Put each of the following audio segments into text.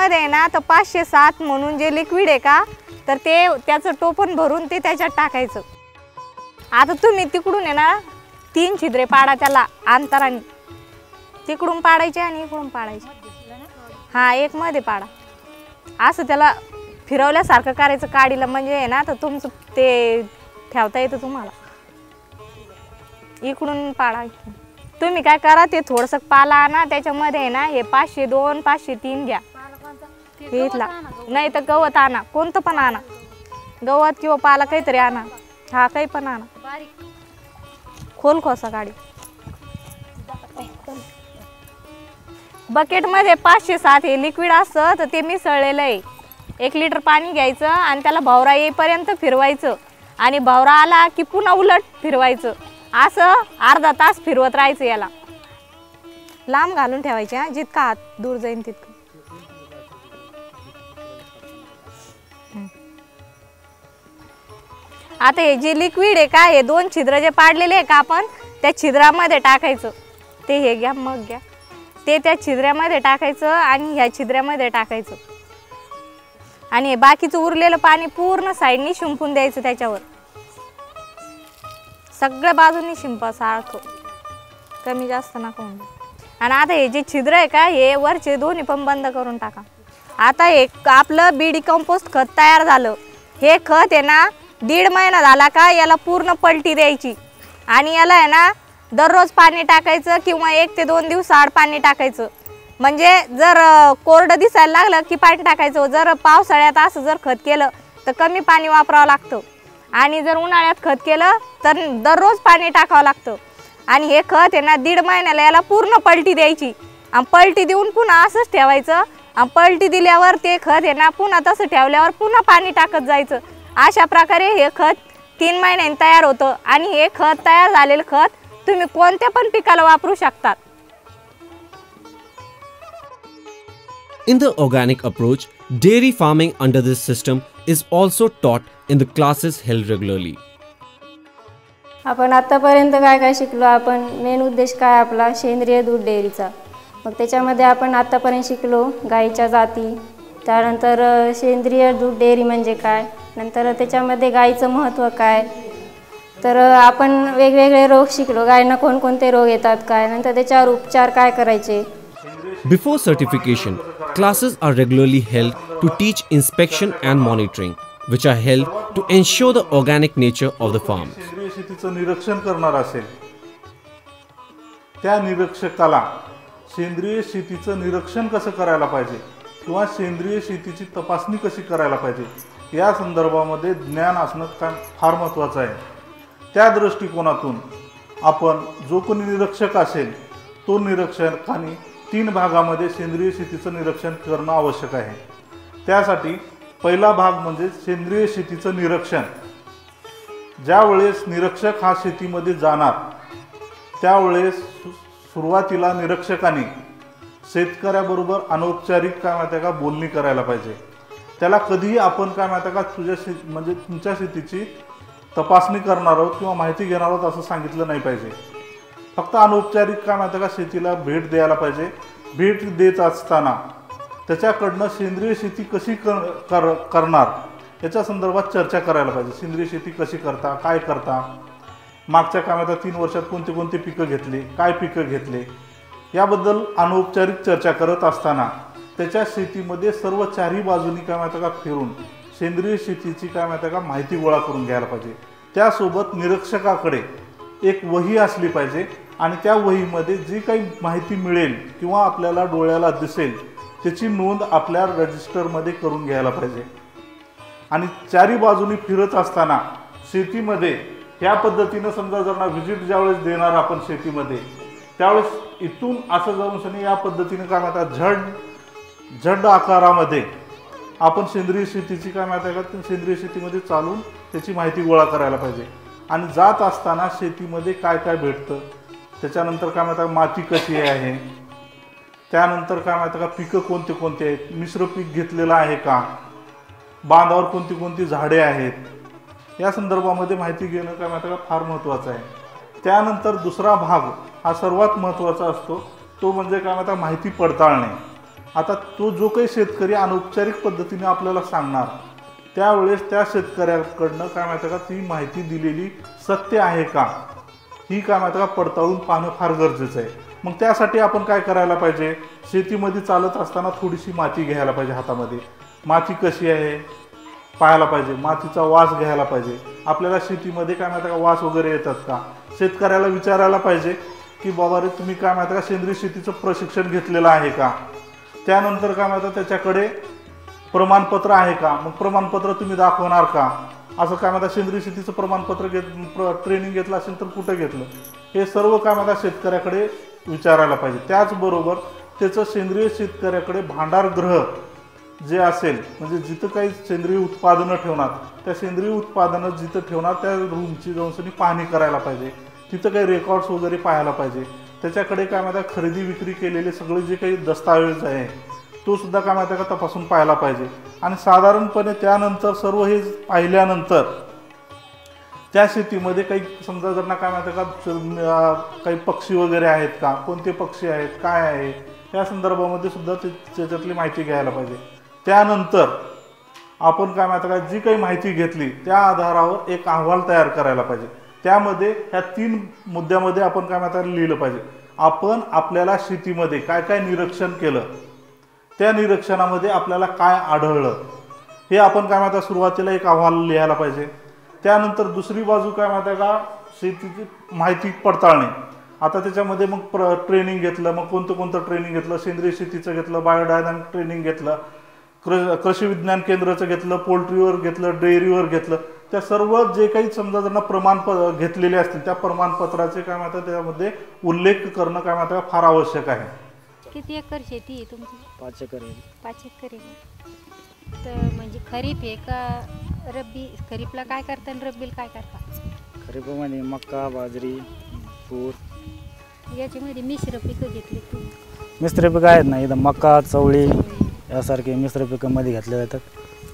मध्ये आहे ना तर 507 म्हणून जे लिक्विड आहे का तर ते त्याचं टोपण भरून ते त्याच्यात टाकायचं। आता तुम्ही तिकडून आहे ना 3 छिद्रे पाडा त्याला अंतराने, तिकडून पाडायचे आणि इकडून पाडायचे। हा एक मध्ये पाडा, असं त्याला फिरवल्यासारखं करायचं काडीला, म्हणजे आहे ना तर तुमचं ते ठेवता येतं तुम्हाला। इकडून पाडा, तुम्ही काय करा ते थोडंसं पाला आणा, त्याच्यामध्ये आहे ना हे 502 503 घ्या हे इथला, नाही तर गवत आणा, कोणतं पण आणा, गवत किंवा पाला काहीतरी आणा, हा काही पण आणा, खोल खोसा काढी। बकेटमध्ये 507 हे लिक्विड असतं तर ते मिसळलेलं आहे। 1 लिटर पाणी घ्यायचं आणि त्याला भवरा येईपर्यंत फिरवायचं आणि भवरा आला की पुन्हा उलट फिरवायचं, असं अर्धा तास फिरवत राहायचं। याला लांब घालून ठेवायचे हा, जितका हात दूर जाईल तितकं। आता हे जे लिक्विड आहे का हे 2 छिद्र जे पाडलेले आहे का आपण त्या छिद्रामध्ये टाकायचं, ते हे घ्या मग घ्या, ते त्या छिद्रामध्ये टाकायचं आणि ह्या छिद्रामध्ये टाकायचं आणि हे बाकीचं उरलेलं पाणी पूर्ण साईडनी शिंपून द्यायचं त्याच्यावर, सगळ्या बाजूंनी शिंपा सारखं, कमी जास्त नका होऊन। आणि आता हे जे छिद्र आहे का हे वरचे दोन्ही पण बंद करून टाका। आता हे आपलं बीडी कंपोस्ट खत तयार झालं। हे खत आहे ना 1.5 महिना झाला का याला पूर्ण पलटी द्यायची आणि याला आहे ना दररोज पाणी टाकायचं किंवा 1 ते 2 दिवस आड पाणी टाकायचं। म्हणजे जर कोरडं दिसायला लागलं की पाणी टाकायचं, जर पावसाळ्यात असं जर खत केलं तर कमी पाणी वापरावं लागतं आणि जर उन्हाळ्यात खत केलं तर दररोज पाणी टाकावं लागतं। आणि हे खत आहे ना 1.5 महिन्याला याला पूर्ण पलटी द्यायची आणि पलटी देऊन पुन्हा असंच ठेवायचं आणि पलटी दिल्यावर ते खत आहे ना पुन्हा तसं ठेवल्यावर पुन्हा पाणी टाकत जायचं। अशा प्रकारे हे खत 3 महिन्यांनी तयार होतं आणि हे खत तयार झालेलं खत तुम्ही कोणत्या पण पिकाला वापरू शकतात। In the organic approach, dairy farming under this system is also taught in the classes held regularly. आपण आतापर्यंत काय काय शिकलो, आपण मेन उद्देश काय आपला सेंद्रिय दूध डेअरीचा। मग त्याच्यामध्ये आपण आतापर्यंत शिकलो गाईच्या जाती, त्यानंतर सेंद्रिय दूध डेअरी म्हणजे काय, नंतर त्याच्यामध्ये गाईचं महत्त्व काय, तर आपण वेगवेगळे रोग शिकलो, गायींना कोणकोणते रोग येतात काय, नंतर त्याच्यावर उपचार काय करायचे। Before certification, classes are regularly held to teach inspection and monitoring, which are held to ensure the organic nature of the farm. सेंद्रिय शेतीचं निरीक्षण करणार असेल त्या निरीक्षकाला सेंद्रिय शेतीचं निरीक्षण कसं करायला पाहिजे किंवा सेंद्रिय शेतीची तपासणी कशी करायला पाहिजे या संदर्भामध्ये ज्ञान असणं फार महत्त्वाचं आहे। त्या दृष्टिकोनातून आपण जो कोणी निरीक्षक असेल तो निरीक्षकाने 3 भागामध्ये सेंद्रिय शेतीचं निरीक्षण करणं आवश्यक आहे। त्यासाठी पहिला भाग म्हणजे सेंद्रिय शेतीचं निरीक्षण। ज्यावेळेस निरीक्षक हा शेतीमध्ये जाणार त्यावेळेस सुरुवातीला निरीक्षकाने शेतकऱ्याबरोबर अनौपचारिक काय माहिती का बोलणी करायला पाहिजे। त्याला कधीही आपण काय माहिती का म्हणजे तुमच्या शेतीची तपासणी करणार आहोत किंवा माहिती घेणार आहोत असं सांगितलं नाही पाहिजे। फक्त अनौपचारिक काय माहिती का शेतीला भेट द्यायला पाहिजे। भेट देत असताना त्याच्याकडनं सेंद्रिय शेती कशी करणार याच्या संदर्भात चर्चा करायला पाहिजे। सेंद्रिय शेती कशी करता, काय करता, मागच्या काय माहिती 3 वर्षात कोणते कोणते पिकं घेतले, काय पिकं घेतले याबद्दल अनौपचारिक चर्चा करत असताना त्याच्या शेतीमध्ये सर्व 4ही बाजूनी काय माहिती का फिरून सेंद्रिय शेतीची काय माहिती का माहिती गोळा करून घ्यायला पाहिजे। त्यासोबत निरीक्षकाकडे एक वही असली पाहिजे आणि त्या वहीमध्ये जी काही माहिती मिळेल किंवा आपल्याला डोळ्याला दिसेल त्याची नोंद आपल्या रजिस्टरमध्ये करून घ्यायला पाहिजे। आणि 4ही बाजूनी फिरत असताना शेतीमध्ये ह्या पद्धतीनं समजा जर ना व्हिजिट ज्यावेळेस देणार आपण शेतीमध्ये त्यावेळेस इथून असं जाऊन सनी या पद्धतीने काय म्हणतात झड आकारामध्ये आपण सेंद्रिय शेतीची काय माहिती आहे का सेंद्रिय शेतीमध्ये चालून त्याची माहिती गोळा करायला पाहिजे। आणि जात असताना शेतीमध्ये काय काय भेटतं, त्याच्यानंतर काय माहिती माती कशी आहे, त्यानंतर काय माहिती का पिकं कोणते कोणते आहेत, मिश्र पीक घेतलेलं आहे का, बांधावर कोणती कोणती झाडे आहेत, या संदर्भामध्ये माहिती घेणं काय माहिती का फार महत्त्वाचं आहे। त्यानंतर दुसरा भाग हा सर्वात महत्त्वाचा असतो तो म्हणजे काय माहिती पडताळणे। आता तो जो काही शेतकरी अनौपचारिक पद्धतीने आपल्याला सांगणार, त्यावेळेस त्या शेतकऱ्याकडनं काय माहिती का ती माहिती दिलेली सत्य आहे का, ही काय माहिती का पडताळून पाहणं फार गरजेचं आहे. मग त्यासाठी आपण काय करायला पाहिजे, शेतीमध्ये चालत असताना थोडीशी माती घ्यायला पाहिजे हातामध्ये. माती कशी आहे पाहायला पाहिजे, मातीचा वास घ्यायला पाहिजे. आपल्याला शेतीमध्ये काय माहिती का वास वगैरे येतात का, शेतकऱ्याला विचारायला पाहिजे की बाबा रे तुम्ही काय माहिती का सेंद्रिय शेतीचं प्रशिक्षण घेतलेलं आहे का. त्यानंतर काय माहिती त्याच्याकडे प्रमाणपत्र आहे का, मग प्रमाणपत्र तुम्ही दाखवणार का. असं काय म्हणतात सेंद्रिय शेतीचं प्रमाणपत्र ट्रेनिंग घेतलं असेल तर कुठं घेतलं, हे सर्व काय म्हणतात शेतकऱ्याकडे विचारायला पाहिजे. त्याचबरोबर त्याचं सेंद्रिय शेतकऱ्याकडे भांडारगृह जे असेल, म्हणजे जिथं काही सेंद्रिय उत्पादनं ठेवणार, त्या सेंद्रिय उत्पादनं जिथं ठेवणार त्या रूमची जाऊन पाहणी करायला पाहिजे. तिथं काही रेकॉर्ड्स वगैरे पाहायला पाहिजे. त्याच्याकडे काय म्हणतात खरेदी विक्री केलेले सगळे जे काही दस्तावेज आहे तो सुद्धा काय माहिती का तपासून पाहायला पाहिजे. आणि साधारणपणे त्यानंतर सर्व हे पाहिल्यानंतर त्या शेतीमध्ये काही समजा जर ना काय माहिती का काही पक्षी वगैरे आहेत का, कोणते पक्षी आहेत, काय आहे, त्या संदर्भामध्ये सुद्धा त्याच्यातली माहिती घ्यायला पाहिजे. त्यानंतर आपण काय माहिती का जी काही माहिती घेतली त्या आधारावर एक अहवाल तयार करायला पाहिजे. त्यामध्ये ह्या 3 मुद्द्यामध्ये आपण काय माहिती लिहिलं पाहिजे. आपण आपल्याला शेतीमध्ये काय काय निरीक्षण केलं, त्या निरीक्षणामध्ये आपल्याला काय आढळलं, हे आपण काय माहिती सुरुवातीला एक अहवाल लिहायला पाहिजे. त्यानंतर दुसरी बाजू काय माहिती का शेतीची माहिती पडताळणे. आता त्याच्यामध्ये मग ट्रेनिंग घेतलं, मग कोणतं ट्रेनिंग घेतलं, सेंद्रिय शेतीचं घेतलं, बायोडायनामिक ट्रेनिंग घेतलं, कृषी विज्ञान केंद्राचं घेतलं, पोल्ट्रीवर घेतलं, डेअरीवर घेतलं. त्या सर्व जे काही समजा ज्यांना प्रमाणपत्र घेतलेले असतील त्या प्रमाणपत्राचे काय माहिती त्यामध्ये उल्लेख करणं काय माहिती फार आवश्यक आहे. किती एकर शेती आहे तुमची? 5 एकर आहे. 5 एकर आहे. तर म्हणजे खरीप आहे का रब्बी? खरीपला काय करता आणि रब्बीला काय करता? खरीपामध्ये मक्का, बाजरी, तूर. याच्यामध्ये मिश्र पिकं घेतली तुम्ही? मिश्र पिकं आहेत ना, इथं मक्का, चवळी यासारखे मिश्र पिकं मध्ये घेतले जातात.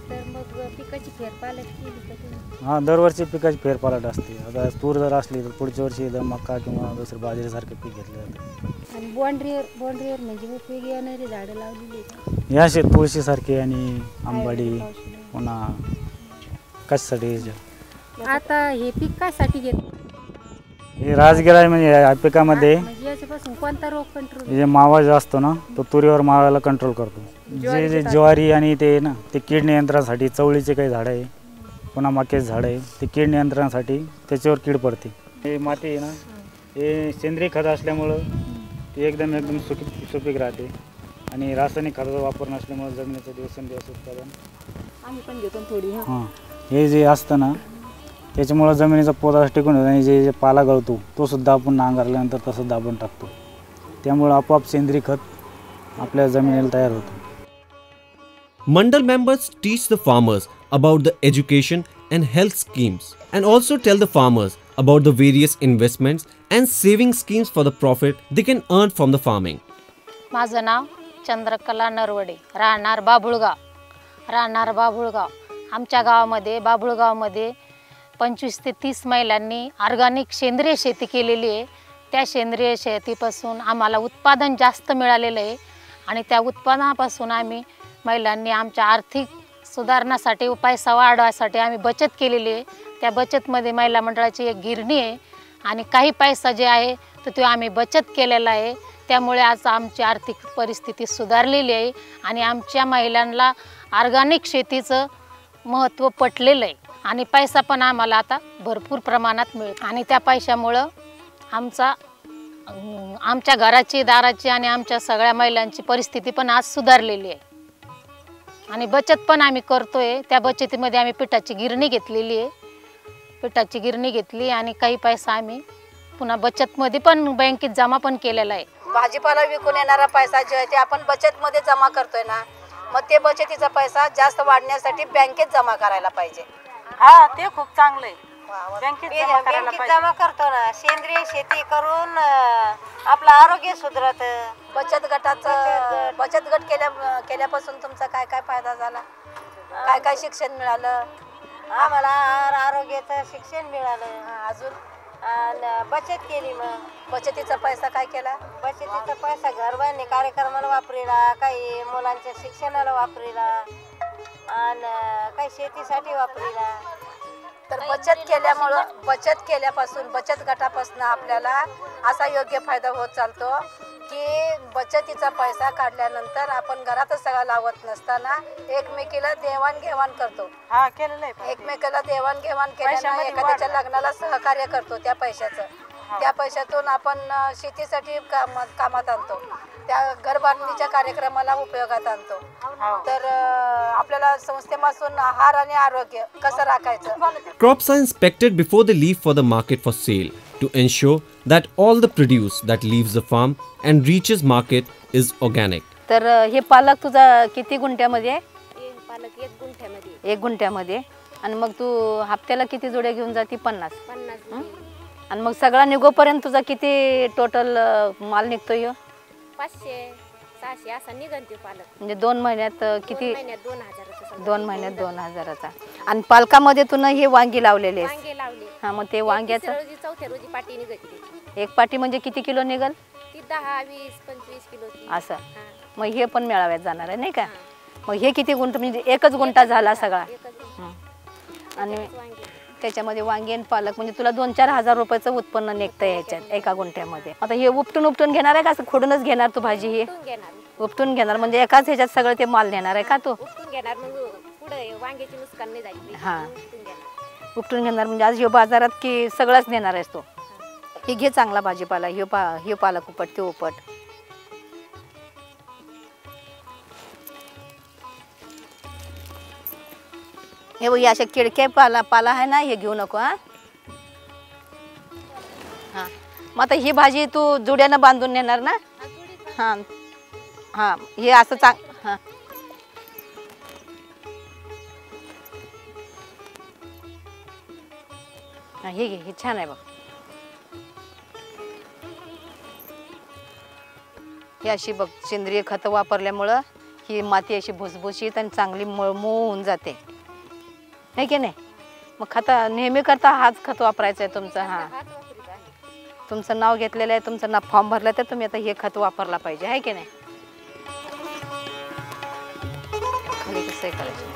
तर मग पिकाची फेरपालट केली का तुम्ही? हां, दरवर्षी पिकाची फेरपालट असते. आता तूर जर असली तर पुढच्या वर्षी इथं मक्का किंवा दुसरं बाजरीसारखे पीक घेतले जातात. आणि बाउंड्रीवर म्हणजे उपयोगी येणारी झाडं लावलेली आहेत? या असे तुळशीसारखे आणि आंबाडी, पुन्हा कशासाठी. आता हे पीक कायसाठी घेतलं? हे राजगिरा आहे, म्हणजे या पिकामध्ये म्हणजे याच्यापासून कोणता रोग कंट्रोल? जे मावा जो असतो ना तो तुरीवर मावाला कंट्रोल करतो. जे ज्वारी आणि ते ना ते कीड नियंत्रणासाठी, चवळीचे काही झाडं आहे, पुन्हा मक्याचे झाडं आहे, ते कीड नियंत्रणासाठी त्याच्यावर कीड पडते. हे माती आहे ना, हे सेंद्रिय खत असल्यामुळं ते एकदम सुपीक राहते. आणि रासायनिक खताचा वापर नसल्यामुळे जमिनीचं दिवसेंदिवस उत्पादन आम्ही पण घेतो थोडी. हां, हे जे असतं ना त्याच्यामुळं जमिनीचा पोत टिकून होतो आणि जे पाला गळतो तो सुद्धा आपण नांगरल्यानंतर तसं दाबून टाकतो. त्यामुळं आपोआप सेंद्रिय खत आपल्या जमिनीला तयार होतं. Mandal members teach the farmers about the education and health schemes and also tell the farmers about the various investments and saving schemes for the profit they can earn from the farming. माझं नाव चंद्रकला नरवडे, राहणार बाभुळगाव. आमच्या गावामध्ये बाभुळगावमध्ये 25 ते 30 महिलांनी organic सेंद्रिय शेती केलेली आहे. त्या सेंद्रिय शेतीपासून आम्हाला उत्पादन जास्त मिळालेलं आहे आणि त्या उत्पादनापासून आम्ही महिलांनी आमच्या आर्थिक सुधारण्यासाठी, पैसा वाढवायसाठी आम्ही बचत केलेली आहे. त्या बचतमध्ये महिला मंडळाची एक गिरणी आहे आणि काही पैसा जे आहे तर तो आम्ही बचत केलेला आहे. त्यामुळे आज आमची आर्थिक परिस्थिती सुधारलेली आहे आणि आमच्या महिलांना ऑर्गॅनिक शेतीचं महत्त्व पटलेलं आहे आणि पैसा पण आम्हाला आता भरपूर प्रमाणात मिळतो. आणि त्या पैशामुळं आमच्या घराची, दाराची आणि आमच्या सगळ्या महिलांची परिस्थिती पण आज सुधारलेली आहे. आणि बचत पण आम्ही करतोय. त्या बचतीमध्ये आम्ही पिठाची गिरणी घेतलेली आहे. पिठाची गिरणी घेतली आणि काही पैसा आम्ही पुन्हा बचतमध्ये पण बँकेत जमा पण केलेला आहे. भाजीपाला विकून येणारा पैसा जो आहे ते आपण बचतमध्ये जमा करतोय ना, मग ते बचतीचा पैसा जास्त वाढण्यासाठी बँकेत जमा करायला पाहिजे. हा, ते खूप चांगलं आहे. बँकेत जमा करतो ना, सेंद्रिय शेती करून आपलं आरोग्य सुधारतं. बचत गट केल्यापासून तुमचा काय काय फायदा झाला? काय शिक्षण मिळालं? आम्हाला आरोग्याचं शिक्षण मिळालं. अजून आणि बचत केली. मग बचतीचा पैसा काय केला? बचतीचा पैसा घर बांधणी कार्यक्रमाला वापरीला, काही मुलांच्या शिक्षणाला वापरीला आणि काही शेतीसाठी वापरीला. तर बचत केल्यापासून बचत गटापासून आपल्याला असा योग्य फायदा होत चालतो की बचतीचा पैसा काढल्यानंतर आपण घरातच सगळं लावत नसताना एकमेकीला देवाणघेवाण करतो. हा केलेलं आहे. एकमेकाला देवाणघेवाण केल्यानं एखाद्याच्या लग्नाला सहकार्य करतो त्या पैशाचं. त्या पैशातून आपण शेतीसाठी कामात आणतो, त्या घरबांधणीच्या कार्यक्रमाला उपयोगात आणतो. तर आपल्याला संस्थेपासून आहार आणि आरोग्य कसं राखायचं. Crops are inspected before they leave for the market for sale to ensure that all the produce that leaves the farm and reaches market is organic. तर हे पालक तुझा किती गुंठ्यामध्ये आहे? पालक 1 गुंठ्यामध्ये. 1 गुंठ्यामध्ये. आणि मग तू हप्त्याला किती जोड्या घेऊन जाती? 50. आणि मग सगळा निघोपर्यंत तुझा किती टोटल माल निघतो? 500-600 असा निघतो पालक. म्हणजे 2 महिन्यात किती? 2 महिन्यात 2000चा. आणि पालकामध्ये तू हे वांगी लावलेले आहेस? वांगे लावले. हा, मग ते वांग्याचं चौथ्या रोजी पाटी निघते. एक पाटी म्हणजे किती किलो निघल? ती 10-20-25 किलोची. असं. मग हे पण मेळाव्यात जाणार आहे नाही का? मग हे किती गुंठ म्हणजे 1च गुंठा झाला सगळा. आणि त्याच्यामध्ये वांगी आणि पालक म्हणजे तुला 2-4 हजार रुपयाचं उत्पन्न निघतं याच्यात 1 गुंठ्यामध्ये. आता हे उपटून घेणार आहे का असं खोडूनच घेणार तू भाजी? ही उपटून घेणार म्हणजे एकाच ह्याच्यात सगळं ते माल नेणार आहे का तू? उपटून घेणार, मग पुढे वांग्याची नुकसान नाही झाली. हा, उपटून घेणार म्हणजे आज ह्यो बाजारात की सगळंच नेणार आहेस तो? हे घे चांगला भाजीपाला, ह्यो पालक उपट, ते उपट. हे बघ, अशा किडके पाला आहे ना, हे घेऊ नको. हा हा, मग आता ही भाजी तू जुड्यानं बांधून नेणार ना? हा हा, हे असं हा हे घे, हे छान आहे बघ. ही अशी बघ सेंद्रिय खतं वापरल्यामुळं ही माती अशी भुसभुशीत आणि चांगली मऊ होऊन जाते, नाही की नाही? मग खतं नेहमी करता हाच खत वापरायचं आहे तुमचं? हां, तुमचं नाव घेतलेलं आहे, तुमचं नाव फॉर्म भरलं तर तुम्ही आता हे खत वापरला पाहिजे, आहे की नाही? खाली कसं करायचं?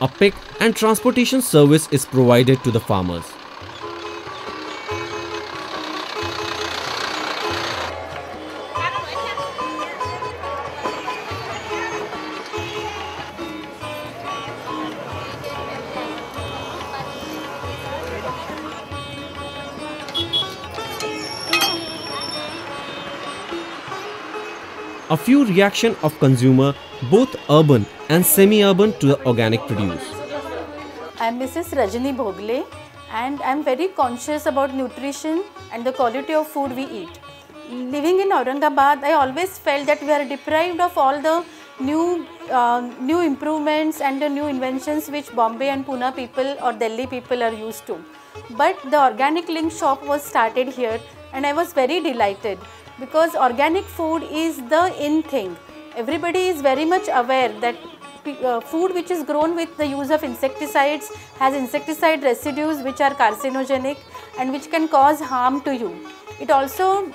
A pick and transportation service is provided to the farmers. A few reaction of consumer, both urban and semi-urban, to the organic produce. I am Mrs. Rajani Bhogle and I am very conscious about nutrition and the quality of food we eat. Living in Aurangabad, I always felt that we are deprived of all the new improvements and the new inventions which Bombay and Pune people or Delhi people are used to. But the Organic Link shop was started here and I was very delighted because organic food is the in thing. Everybody is very much aware that food which is grown with the use of insecticides has insecticide residues which are carcinogenic and which can cause harm to you. It also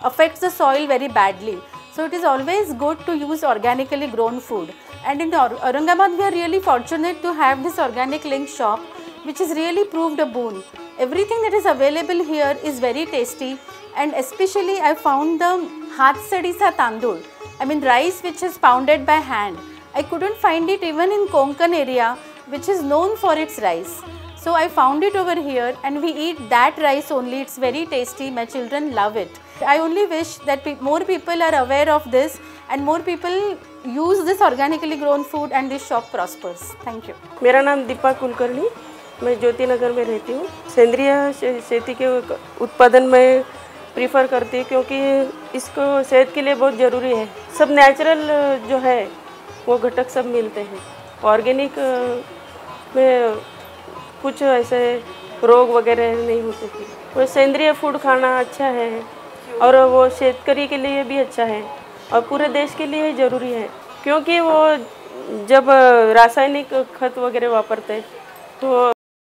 affects the soil very badly. So it is always good to use organically grown food. And in Aurangabad we are really fortunate to have this Organic Link shop which has really proved a boon. Everything that is available here is very tasty, and especially I found the Hathsadisa Tandoor, I mean rice which is pounded by hand. I couldn't find it even in Konkan area which is known for its rice. So I found it over here and we eat that rice only. It's very tasty. My children love it. I only wish that more people are aware of this and more people use this organically grown food and this shop prospers. Thank you. मेरा नाम दीपा कुलकर्णी, मैं ज्योति नगर में रहती हूँ. सेंद्रिय खेती के उत्पादन में प्रीफर करती हूँ क्योंकि इसको सेहत के लिए बहुत ज़रूरी है. सब नेचुरल जो है वो घटक सब मिलते हैं. ऑर्गेनिक में कुछ ऐसे रोग वगैरह नहीं होते थे। वो सेंद्रिय फूड खाना अच्छा है और वो शेतकरी के लिए भी अच्छा है और पूरे देश के लिए ज़रूरी है, क्योंकि वो जब रासायनिक खत वगैरह वापरते हैं तो